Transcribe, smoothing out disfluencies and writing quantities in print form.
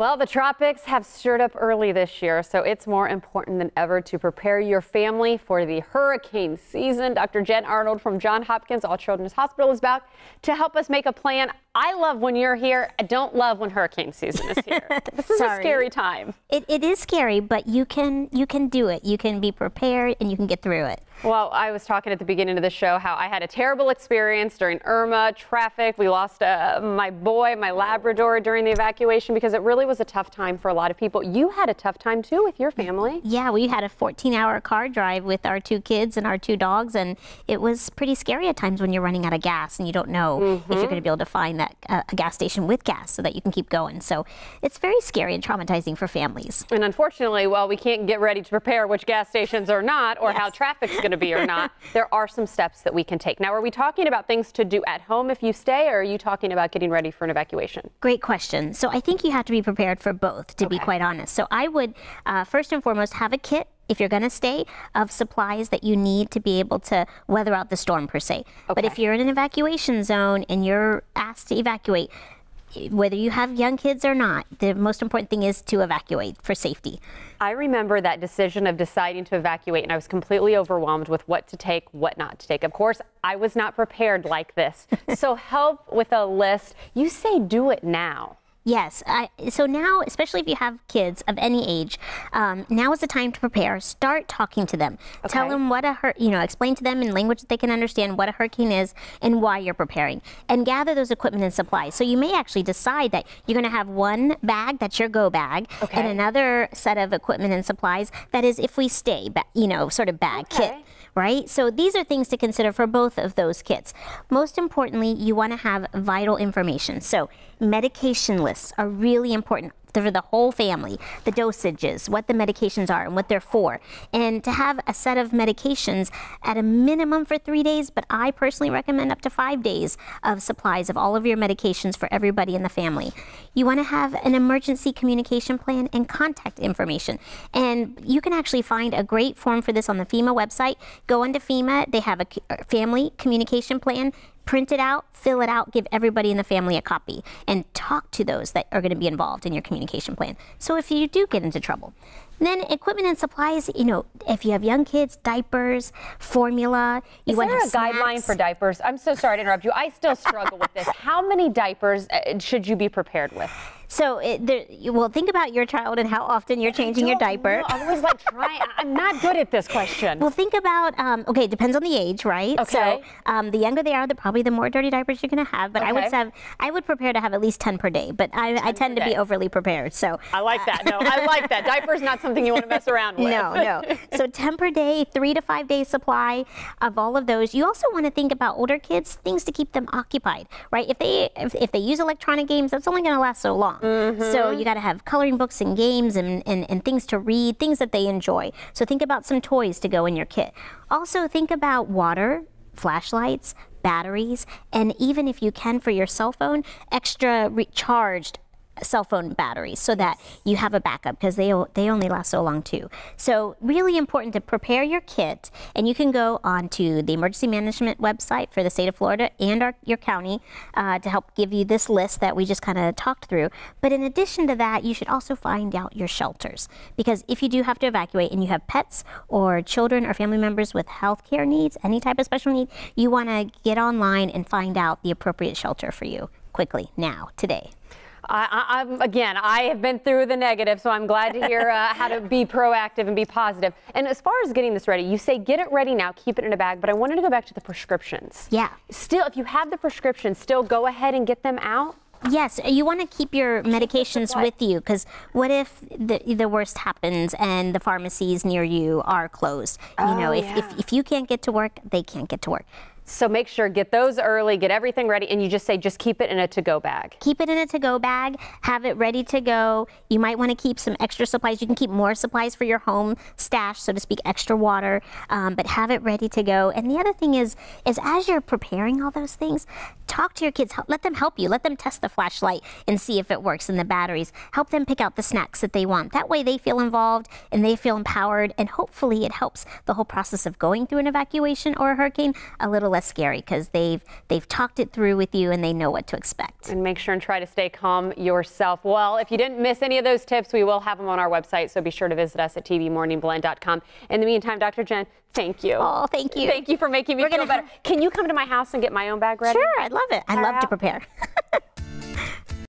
Well, the tropics have stirred up early this year, so it's more important than ever to prepare your family for the hurricane season. Dr. Jen Arnold from Johns Hopkins All Children's Hospital is back to help us make a plan. I love when you're here. I don't love when hurricane season is here. This is a scary time. It is scary, but you can do it. You can be prepared and you can get through it. Well, I was talking at the beginning of the show how I had a terrible experience during Irma, traffic. We lost my boy, my Labrador, during the evacuation because it really was a tough time for a lot of people. You had a tough time too with your family. Yeah, we had a 14-hour car drive with our 2 kids and our 2 dogs, and it was pretty scary at times when you're running out of gas and you don't know if you're going to be able to find that a gas station with gas so that you can keep going. So it's very scary and traumatizing for families. And unfortunately, while we can't get ready to prepare which gas stations are not or how traffic's going to be or not, there are some steps that we can take. Now, are we talking about things to do at home if you stay, or are you talking about getting ready for an evacuation? Great question. So I think you have to be prepared for both, to be quite honest. So I would first and foremost have a kit, if you're going to stay, of supplies that you need to be able to weather out the storm per se. But if you're in an evacuation zone and you're asked to evacuate, whether you have young kids or not, the most important thing is to evacuate for safety. I remember that decision of deciding to evacuate, and I was completely overwhelmed with what to take, what not to take. Of course, I was not prepared like this. So help with a list. You say do it now. Yes. So now, especially if you have kids of any age, now is the time to prepare. Start talking to them. Tell them what explain to them in language that they can understand what a hurricane is and why you're preparing. And gather those equipment and supplies. So you may actually decide that you're going to have one bag, that's your go bag, and another set of equipment and supplies that is if we stay, sort of bag kit. Right? So these are things to consider for both of those kits. Most importantly, you want to have vital information. So medication lists are really important for the whole family, the dosages, what the medications are and what they're for. And to have a set of medications at a minimum for 3 days, but I personally recommend up to 5 days of supplies of all of your medications for everybody in the family. You want to have an emergency communication plan and contact information. And you can actually find a great form for this on the FEMA website. Go into FEMA, they have a family communication plan. Print it out, fill it out, give everybody in the family a copy, and talk to those that are going to be involved in your communication plan. So if you do get into trouble. Then equipment and supplies, if you have young kids, diapers, formula. Is there a guideline for diapers? I'm so sorry to interrupt you. I still struggle with this. How many diapers should you be prepared with? So, think about your child and how often you're changing your diaper. I always I'm not good at this question. Well, think about, it depends on the age, right? Okay. So, the younger they are, probably the more dirty diapers you're going to have. But I would prepare to have at least 10 per day. But I tend to be overly prepared. So I like that. No, I like that. Diapers not something you want to mess around with. No. So 10 per day, 3 to 5 days supply of all of those. You also want to think about older kids, things to keep them occupied, right? If they use electronic games, that's only going to last so long. So you got to have coloring books and games and things to read, things that they enjoy. So think about some toys to go in your kit. Also think about water, flashlights, batteries, and even if you can for your cell phone, extra recharged cell phone batteries so that you have a backup, because they only last so long too. So really important to prepare your kit, and you can go onto the emergency management website for the state of Florida and your county to help give you this list that we just kind of talked through. But in addition to that, you should also find out your shelters, because if you do have to evacuate and you have pets or children or family members with health care needs, any type of special need, you want to get online and find out the appropriate shelter for you quickly, now, today. Again, I have been through the negative, so I'm glad to hear how to be proactive and be positive. And as far as getting this ready, you say get it ready now, keep it in a bag, but I wanted to go back to the prescriptions. Yeah. Still, if you have the prescriptions, still go ahead and get them out? Yes, you want to keep your medications with you, because what if the worst happens and the pharmacies near you are closed? If you can't get to work, they can't get to work. So make sure, get those early, get everything ready, and you just say, just keep it in a to-go bag. Keep it in a to-go bag, have it ready to go. You might want to keep some extra supplies. You can keep more supplies for your home stash, so to speak, extra water, but have it ready to go. And the other thing is as you're preparing all those things, talk to your kids, let them help you. Let them test the flashlight and see if it works, and the batteries. Help them pick out the snacks that they want. That way they feel involved and they feel empowered, and hopefully it helps the whole process of going through an evacuation or a hurricane a little less less scary because they've talked it through with you and they know what to expect. And make sure and try to stay calm yourself. Well, if you didn't miss any of those tips, we will have them on our website, so be sure to visit us at tvmorningblend.com. In the meantime, Dr. Jen, thank you. Oh, thank you. Thank you for making me feel better. Can you come to my house and get my own bag ready? Sure, I'd love it. I love to prepare.